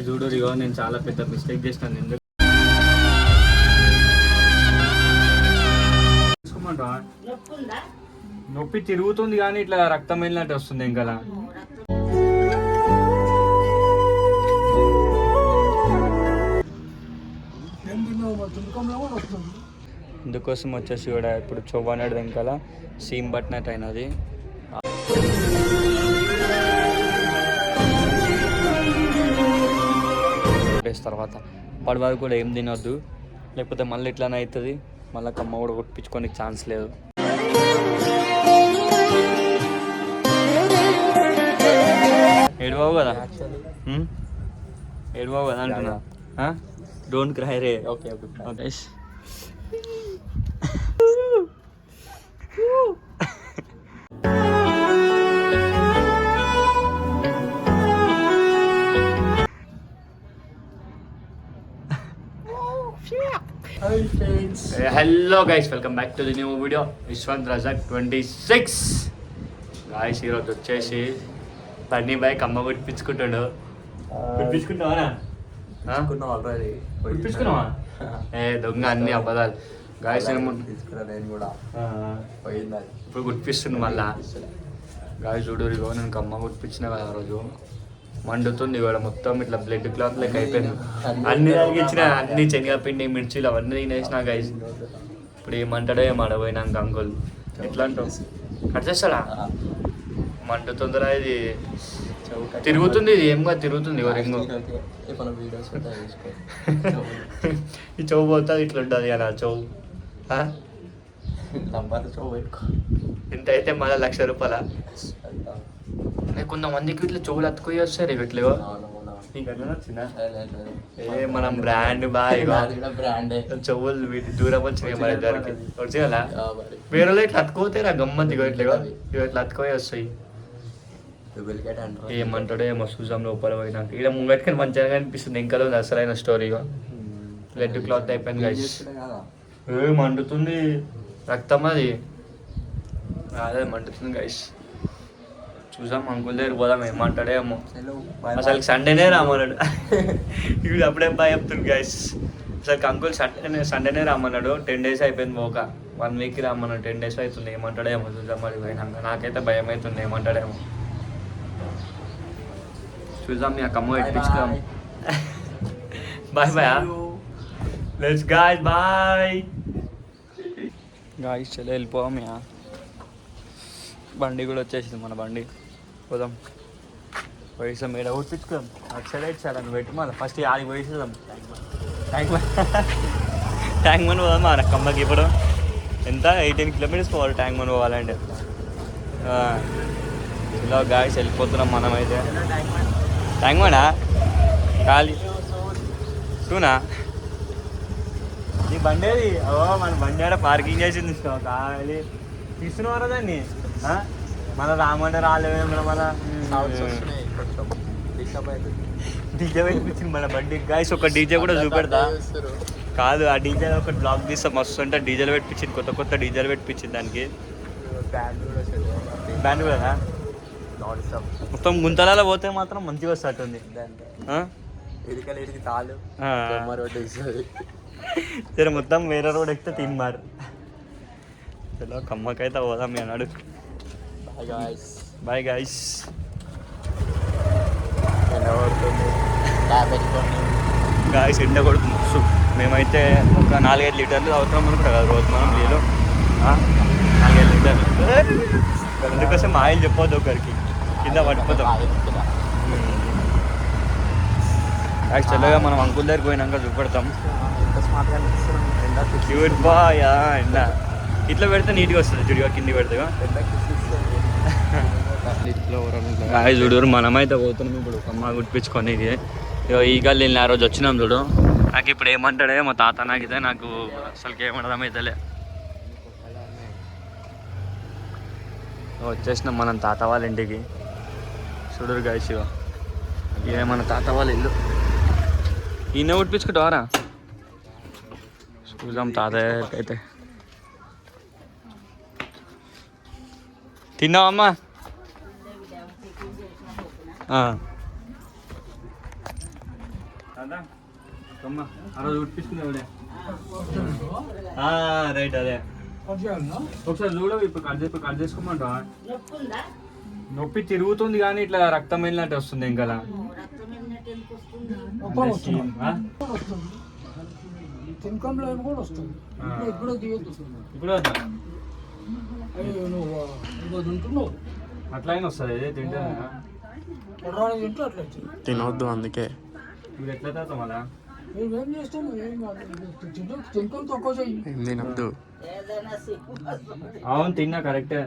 చూడు ఇగో నేను చాలా పెద్ద మిస్టేక్ చేసినాను. ఎందుకు నొప్పి తిరుగుతుంది కానీ ఇట్లా రక్తం వెళ్ళినట్టు వస్తుంది ఇంకా. ఇందుకోసం వచ్చేసి కూడా ఇప్పుడు చొవ్వనడు వెనకాల సీమ్ పట్టినట్టు అయినది. తర్వాత అప్పటి వరకు కూడా ఏం తినొద్దు, లేకపోతే మళ్ళీ ఇట్లానే అవుతుంది. మళ్ళీ కమ్మ కూడా కొట్టించుకోనికి ఛాన్స్ లేదు. ఏడవావు కదా, ఏడవావు కదా అంటున్నా. Don't cry ray. Okay okay. Hello guys, welcome back to the new video. Yashwant Razak 26 guys. ఈరోజు వచ్చేసి బన్నీ బైక్ అమ్మ కుట్టించుకుంటాడు. కుట్టించుకుంటావా? కుట్టించుకున్నావా? ఏ దొంగ, అన్ని అబద్ధాలు గాయస్. ఇప్పుడు కుట్టిస్తుంది మళ్ళా గాయస్. చూడు ఇగో నేను అమ్మ కుట్టించిన కదా ఆ రోజు. మండుతుంది ఇవాళ మొత్తం ఇట్లా బ్లడ్ క్లాత్ లెక్క అయిపోయింది. అన్ని తగిలించిన, అన్ని శనగపిండి మిర్చీలు అవన్నీ తినేసిన గైస్. ఇప్పుడు ఏమంటాడో ఏం ఆడపోయినాక అంకుల్ ఎట్లా అంటావు? కట్ చేస్తాడా? మండుతుందిరా ఇది, తిరుగుతుంది ఇది. ఏం తిరుగుతుంది రింగు. ఈ చెవు పోతుంది ఇట్లా ఉంటుంది అలా చెవు. ఇంత అయితే మళ్ళీ 1,00,000 రూపాయల. కొంతమందికి ఇట్లా చెవులు అతుకుని వస్తారు ఇట్లేవో. ఏ మనం బ్రాండ్ బాగా చెవులు వీటి దూరం వచ్చినాయి మన ఇద్దరికి. వచ్చినా వేరే ఇట్లా అతుకోతాయి రా గమ్మత్తి. ఇట్లా ఇట్లా అతుకుని వస్తాయి. ఏమంటాడో ఏమో చూసాం లోపల పోయినాక. ఇక్కడ ముంగటికని మంచిగా అనిపిస్తుంది. ఇంకా అసలైన స్టోరీగా బ్లడ్ క్లాత్ అయిపోయింది గైస్. ఏ మండుతుంది రక్తం, అది అదే మండుతుంది గైస్. చూసాం అంకుల్ దగ్గర పోదాం, ఏమంటాడేమో. అసలు సండేనే రామన్నాడు. ఇప్పుడు అప్పుడే బాగా చెప్తుంది గైస్. అసలు అంకుల్ సండేనే రామన్నాడు. 10 days అయిపోయింది పోక. 1 week రామన్నాడు. 10 days అవుతుంది. ఏమంటాడేమో చూద్దాం మరి పోయినాక. నాకైతే భయం అవుతుంది ఏమంటాడేమో. చూద్దాం మీ అక్కమ్మ ఎట్టించుదాం. Bye bye. Let's guys bye guys. చలో వెళ్ళిపోదాం. బండి కూడా వచ్చేసింది మన బండి. పోదాం పోయిస్తాం. ఇక్కడ ఊడ్పించుకుందాం. అటు సైడ్ అయితే సార్ అని పెట్టి మళ్ళీ ఫస్ట్ ఆడికి పోయిస్తాం. ట్యాంక్ మన్ పోదాం. మన కమ్మకి ఇప్పుడు ఎంత 18 kilometers పోవాలి ట్యాంక్ మన్ పోవాలంటే. ఇలా గాయస్ వెళ్ళిపోతున్నాం మనమైతే. ట్యాంక్ మనా ఖాళీ టూనా నీ బండి అది. మన బండి ఆడ పార్కింగ్ చేసింది ఖాళీ. తీసుకున్నావారా దాన్ని? మన రామంటే రాలేము. మన డీజే పెట్టించింది మన బండి గాయస్. ఒక డీజే కూడా చూపెడతా కాదు. ఆ డీజే ఒక బ్లాగ్ తీస్తాం మస్తు. అంటే డీజేలు పెట్టించింది, కొత్త కొత్త డీజేలు పెట్టించింది దానికి. బ్యాండ్ కూడా మొత్తం గుంతలలో పోతే మాత్రం మంచిగా వస్తుంది. సరే మొత్తం వేరే రోడ్ ఎక్కితే తిన్మారు. చలో కమ్మకైతే పోదాం మీ అన్నాడు. Bye guys. గాయస్ ఎండ కొడుతుంది. మేమైతే ఒక 4-5 లీటర్లు అవుతాం అనుకుంటా కదా రోజు మనం నీళ్ళు. 4-5 లీటర్లు. అందుకోసం ఆయిల్ చెప్పొద్దు ఒకరికి, కింద పడిపోతాం. గాయస్ చల్లగా మనం అంకుల్ దగ్గరికి పోయినాక చూపెడతాం. Cute boy. ఎండ ఇట్లా పెడితే నీట్గా వస్తుంది. చుడిగా కింది పెడితే చూడు. మనమైతే పోతున్నాం ఇప్పుడు అమ్మ కుట్టించుకొని. ఈ గల్లి ఆ రోజు వచ్చినాం చూడు. నాకు ఇప్పుడు ఏమంటాడే మా తాత. నాకైతే నాకు అసలుకి ఏమనడం అయితేలే. వచ్చేసినాం మనం తాత వాళ్ళ ఇంటికి. చూడరు గాయస్ ఇదే మన తాత వాళ్ళ ఇల్లు. ఈయన కుట్టించుకుంటావారా? చూద్దాం తాతయ్య అయితే. తిన్నావమ్మా? ఆ రోజు ఉట్టించుకునే రైట్ అదే ఒకసారి చూడవు ఇప్పుడు కట్ చేసుకోమంటా నొప్పి తిరుగుతుంది కానీ ఇట్లా రక్తం వెళ్ళినట్టు వస్తుంది ఇంకా ఇప్పుడు అట్లయినా వస్తుంది తింటే తినవద్దు అందుకే ఇప్పుడు ఎట్లా తాత మళ్ళా ఏం తినవద్దు అవును తిన్నా కరెక్టే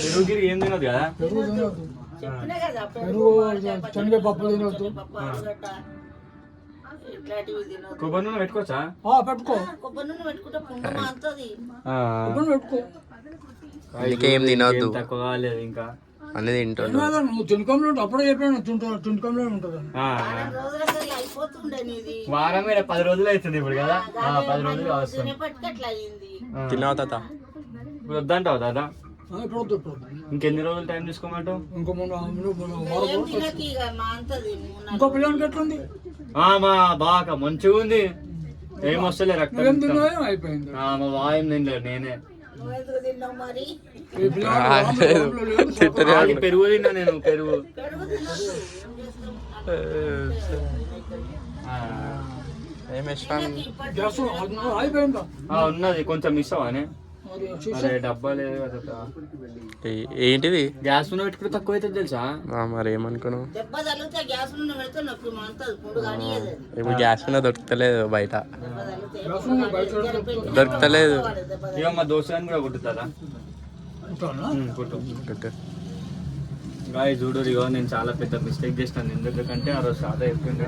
పెరుగుగిరి ఏం తినదు కదా శనగపప్పు తినవద్దు, కొబ్బరి నూనె పెట్టుకోవచ్చా పెట్టుకో పెట్టుకో. అందుకే ఏం తినవద్దు తక్కువ కాలేదు ఇంకా అన్నీ తింటాడు. నువ్వు తినకంలో అప్పుడే చెప్పాను తినకంలో ఉంటుంది. వారం మీద 10 రోజులు అవుతుంది ఇప్పుడు కదా 10 రోజులు వస్తుంది తిన్నావు తాత ఇప్పుడు వద్దంటావు దాదా ఇప్పుడు వద్దు ఇప్పుడు ఇంకెన్ని రోజులు టైం తీసుకోమంటావు ఇంకో ఇంకో పిల్లలకి ఎట్లుంది మా బాగా మంచిగా ఉంది ఏం వస్తలే రక్తం ఏం తిన్నాయో అయిపోయింది. మా వాయం తినలేదు నేనే పెరుగు తిన్నా నేను పెరుగు గ్యాస్ అయిపోయిందా ఉన్నది కొంచెం ఇస్తావా డబ్బా లేదు కదా ఏంటిది గ్యాస్ నూనె పెట్టుకుంటే తక్కువ అవుతుంది తెలుసా మరి ఏమనుకున్నావు ఇప్పుడు గ్యాస్ మీద దొరుకుతలేదు బయట దొరుకుతలేదు ఇక మా దోశని కూడా కుట్టుతారా గాయ చూడు ఇగో నేను చాలా పెద్ద మిస్టేక్ చేసినాను ఎందుకంటే ఆ రోజు సాదా చెప్తుంటే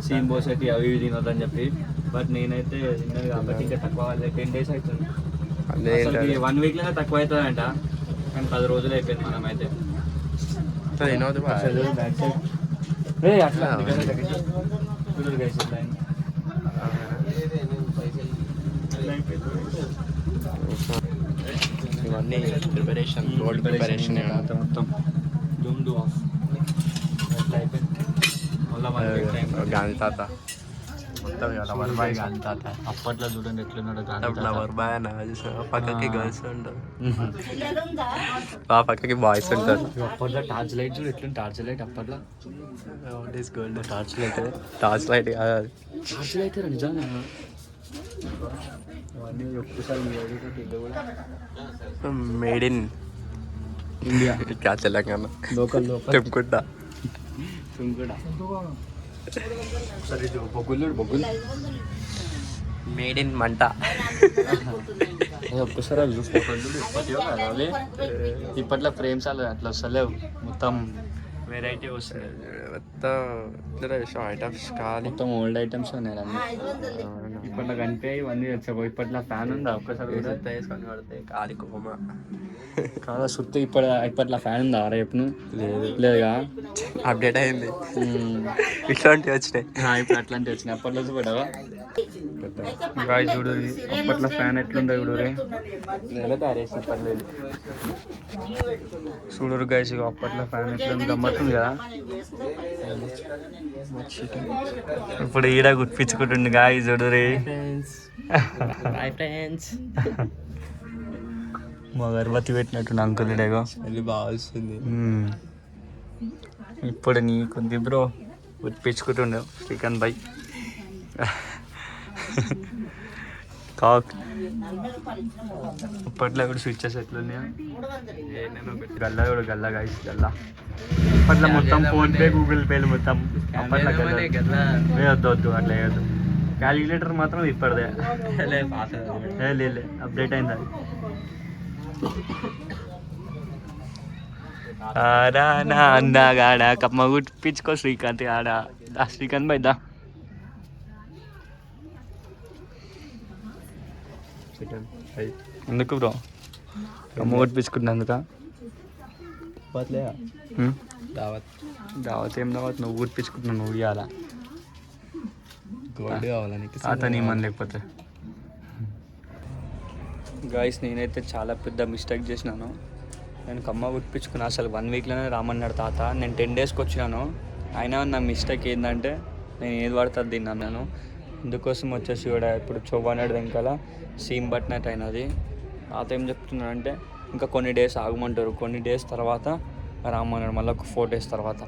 సీమ్ బోసెట్టి అవి ఇవి తినొద్దని చెప్పి బట్ నేనైతే తిన్నది కాబట్టి ఇంకా తక్కువ 10 days అవుతుంది 1 week లోనే తక్కువ అవుతుందంట కానీ 10 రోజులు అయిపోయింది మనం అయితే అట్లా ఇవన్నీ ప్రిపరేషన్ గోల్డ్ ప్రిపరేషన్ మొత్తం జూమ్ డూ ఆఫ్ అట్లా అయిపోయింది మళ్ళీ గాంధీ తాత మొత్తం లవర్ బాయ్ గాంధీ తాత అప్పట్లో చూడండి ఎట్లున్నాడు లవర్ బాయ్ అన్న పక్కకి గర్ల్స్ ఉంటారు పక్కకి బాయ్స్ ఉంటారు అప్పట్లో టార్చ్ లైట్ చూడు ఎట్లా టార్చ్ లైట్ అప్పట్లో gold torch light torch light కాదు టార్చ్ లైట్ నిజంగా అవన్నీ ఒక్కసారి మేడ్ ఇన్ ఇండియా ఇంకా తెలంగాణ లోకల్ చెప్పుకుంటా సరే బొగ్గులు మేడ్ ఇన్ మంట ఒక్కసారి అవి చూసుకోవాలి ఇప్పట్లో ఫ్రేమ్స్ అట్లా వస్తలేవు మొత్తం వెరైటీ వస్తుంది మొత్తం ఐటమ్స్ ఖాళీ మొత్తం ఓల్డ్ ఐటమ్స్ ఉన్నాయి అన్నీ ఇప్పట్లో కంటే ఇవన్నీ వచ్చావు ఇప్పట్లో ఫ్యాన్ ఉందా ఒక్కసారి వేసుకొని పడితే ఖాళీ కోమ కాదా సుత్తి ఇప్పట్లో ఫ్యాన్ ఉందా అరే ఎప్పుడు లేదు లేదుగా అప్డేట్ అయింది ఇట్లాంటివి వచ్చినాయి ఇప్పుడు అట్లాంటివి వచ్చినాయి అప్పట్లో చూడవా గాయస్ చూడు అప్పట్లో ఫ్యాన్ ఎట్లుండే చూడు రే పర్లేదు చూడరు గాయస్ అప్పట్లో ఫ్యాన్ ఎట్లుంది గమ్మత్తుంది కదా ఇప్పుడు ఈడ గుర్తించుకుంటుండే గాయస్ చూడు రే మా గర్భవతి పెట్టినట్టు అంకులుడేగో వెళ్ళి బాగా వస్తుంది ఇప్పుడు నీకుంది బ్రో గుర్తించుకుంటుండే చికెన్ బై కాక్ అప్పట్లో కూడా స్విచ్చెస్ ఎట్లున్నాయా గల్లా కూడా గల్లా గాయస్ గల్లా అప్పట్లో మొత్తం ఫోన్పే గూగుల్ పేలు మొత్తం అప్పట్లో వద్దు అట్లా వేయద్దు క్యాలిక్యులేటర్ మాత్రం ఇప్పటిదే లేదు అప్డేట్ అయింది అది నా అందాగా ఆడ కమ్మ గుర్తించుకో శ్రీకాంత్ ఆడ శ్రీకాంత్ బై దా ఎందుకు బ్రో కమ్మ గుర్తించుకుంటున్నందుక దావత్ ఏం దావత్ నువ్వు గుర్తించుకుంటున్నావు నువ్వు ఇవ్వాలా గోల్డ్ కావాలని అతని మన లేకపోతే గాయస్ నేనైతే చాలా పెద్ద మిస్టేక్ చేసినాను నేను కమ్మ గుర్తించుకున్నా అసలు 1 weekలోనే రామన్నాడు తాత నేను 10 daysకి వచ్చినాను అయినా నా మిస్టేక్ ఏంటంటే నేను ఏది పడుతుంది తిన్నాను. అందుకోసం వచ్చేసి కూడా ఇప్పుడు చొవ్వనడు వెనకాల సీమ్ పట్టినట్టు అయినది. తాత ఏం చెప్తున్నాడంటే ఇంకా కొన్ని డేస్ ఆగమంటారు, కొన్ని డేస్ తర్వాత రామన్నాడు, మళ్ళీ ఒక 4 days తర్వాత.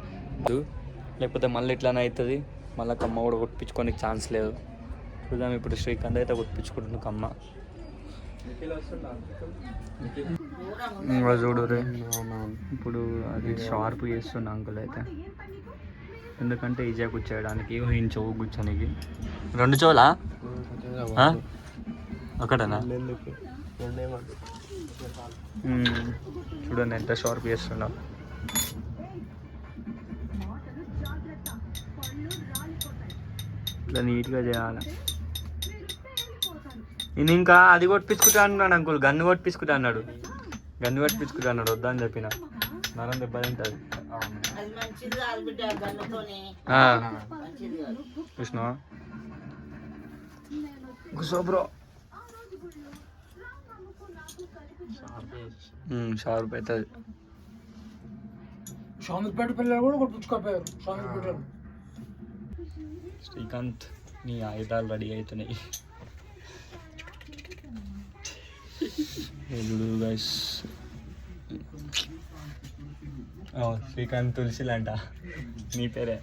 లేకపోతే మళ్ళీ ఇట్లానే అవుతుంది, మళ్ళీ కమ్మ కూడా కొట్టించుకోనికి ఛాన్స్ లేదు. చూద్దాం. ఇప్పుడు శ్రీకాంత్ అయితే కొట్టించుకుంటున్నాను కమ్మ. ఇంకా చూడు రే, ఇప్పుడు అది షార్ప్ చేస్తున్నా అంకుల్ అయితే, ఎందుకంటే ఈజీగా కూర్చోయడానికి. ఈయన చెవు కూర్చోనికి 2 చెవులా ఒకటనా? చూడండి ఎంత షార్ప్ చేస్తున్నా. ఇట్లా నీట్గా చేయాలి. నేను ఇంకా అది కొట్టించుకుంటా అన్నాడు అంకుల్, గన్ను కొట్టించుకుంటా అన్నాడు. వద్దా అని చెప్పిన. నరం దెబ్బ తింటుంది. చూసినావా కూర్చో బ్రో. షార్ప్ అవుతుంది. షామిపేట పిల్లలు కూడా కొట్టించుకోపోయారు. షామిపేట శ్రీకాంత్ నీ ఆయుధాలు రెడీ అవుతున్నాయి. గైస్ శ్రీకాంత్ తులసిలంట, నీ పేరే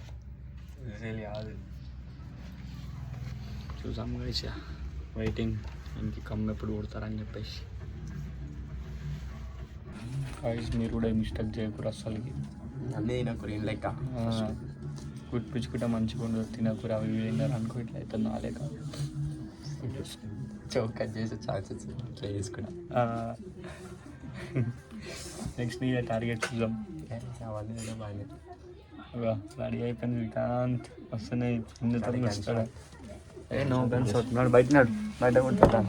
కాదు. చూసాం గైస్, వెయిటింగ్ ఇంటికి కమ్మ ఎప్పుడు కొడతారని చెప్పేసి. గైస్ మీరు కూడా మిస్టేక్ చేయకూడదు అసలుకి. అన్నీ తినకూర ఏం లెక్క కుట్టించుకుంటే మంచిగా ఉండదు. తినకూర అవి తిన్నారు అనుకో, ఇట్లా అయితే నాలేక చౌక్ కట్ చేసే ఛాన్సెస్ ఇట్లా చేసుకున్నా. నెక్స్ట్ నీ టార్గెట్ చూద్దాం. అవన్నీ బాగానే రెడీ అయిపోయింది. శ్రీకాంత్ వస్తున్నాయి. వస్తాడు. నో గన్స్ అవుతున్నాడు. బయట కొట్టుకుంటాను.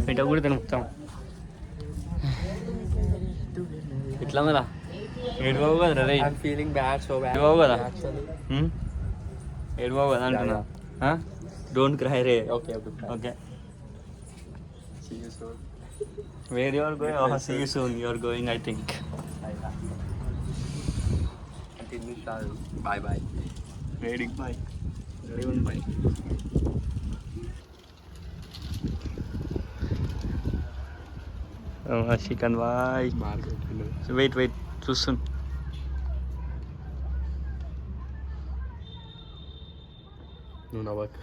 బయట కూడా తినుకుతాం. ఇట్లా కదా ఏడుబావు కదా రే, ఫీలింగ్ బ్యాడ్ సో బ్యాడ్. ఏడుబావు కదా, ఏడుబావు కదా అంటున్నా. Don't cry ray. Okay okay. Where you are going? Oh, see you soon. You are going, I think. Bye bye. Ready? Bye. Ready one bye. Oh, chicken bye. So wait. Too soon. No work.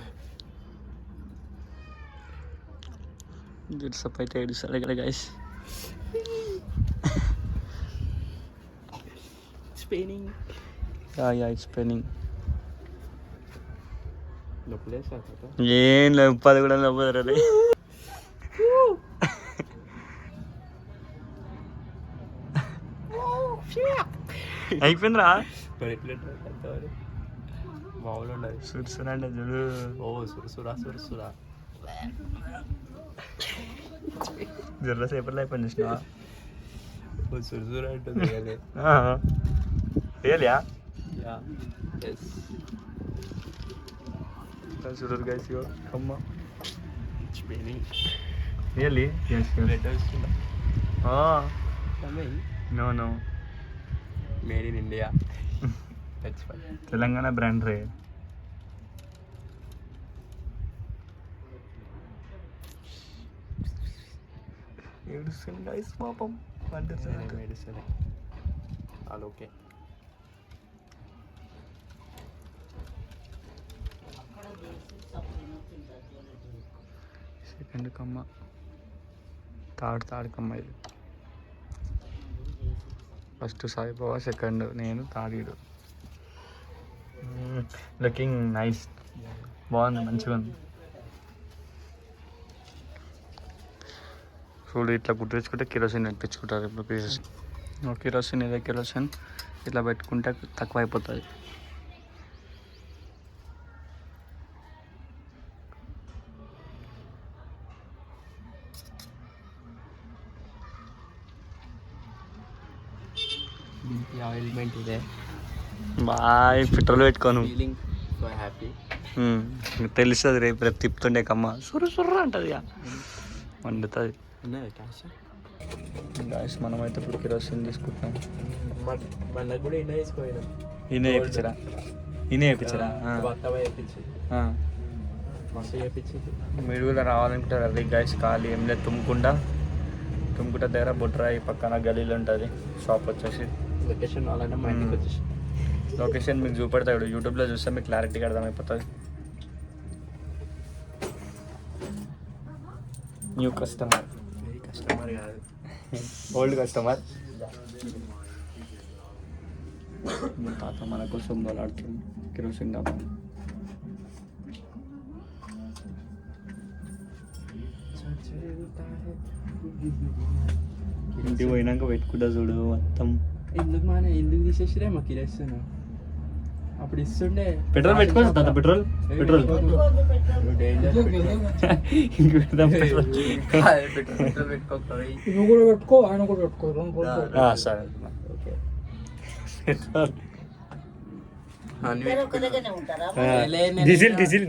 It's a fight. It's a guys. Spinning. Yeah, it's spinning. No place. ఏం లేదు, 10 కూడా నవ్వదు. అయిపోయిందిరా. మామూలు ఉండదు. సురుసురా అంటే చూడు. ఓ సురసురా జర్ర సేపట్లో అయిపోయింది చూసినా. సురసురా అంటుంది. రియల్యా? ఎస్. చూడరు గైస్, అమ్మ స్పెయినింగ్. రియల్లీ? ఎస్. రెడ్ వస్తుందా? No made in India. That's fine. Telangana brand రే. ఏడుస్తుంది గైస్ పాపం. Medicine all okay. సెకండ్ కమ్మ, థర్డ్ కమ్మ. ఇది ఫస్ట్ సాయిబాబా, సెకండ్ నేను, థర్డ్ ఇడు. లుకింగ్ నైస్, బాగుంది, మంచిగా ఉంది. చూడు ఇట్లా గుర్తించుకుంటే కిరోసిన్ పెట్టించుకుంటారు ఇప్పుడు పీసెస్. కిరోసిన్ ఇదే కిరోసిన్ ఇట్లా పెట్టుకుంటే తక్కువ అయిపోతుంది. ఆయిల్మెంట్ ఇదే. బాయ్ పెట్రోల్ పెట్టుకోను. Feeling so happy. తెలుస్తుంది రేపు తిప్పుతుండే కమ్మ సుర్ర అంటది, వండుతుంది. ఉన్నది క్యాష్. గాయస్ మనమైతే ఇప్పుడు కిరోసిన్ తీసుకుంటాం. మనకు కూడా ఇండియా వేసుకోయినాం. ఈయన వేయించరా బత్తవ వేయించి మస్తు వేయించింది. మీరు కూడా రావాలనుకుంటారు అది గాయస్. ఖాళీ ఏం లేదు, తుమ్ముకుంటా దగ్గర బొడ్రాయి పక్కన గలీలో ఉంటుంది షాప్ వచ్చేసి. లొకేషన్ వాళ్ళైనా మా ఇంటికి వచ్చేసి లొకేషన్ మీకు చూపెడతాడు, యూట్యూబ్లో చూస్తే మీకు క్లారిటీగా అర్థమైపోతుంది. న్యూ కస్టమర్, కస్టమర్ కాదు, ఓల్డ్ కస్టమర్. మా తాత మన కోసం మొదలాడుతుంది కిరోసిన్ డబ్బా. ఇంటికి పోయినాక పెట్టుకుంటా చూడు మొత్తం. ఎందుకు తీసేసిరే మాకు ఇరేస్తున్నా. అప్పుడు ఇస్తుండే పెట్రోల్ పెట్టుకోవచ్చు తాత, పెట్రోల్ డేంజర్ నువ్వు కూడా పెట్టుకో, ఆయన కూడా పెట్టుకో, రెండు పెట్టుకో. సరే. ఓకే. పెట్రోల్ అన్ని ఒక్క దగ్గరనే ఉంటారా? డీజిల్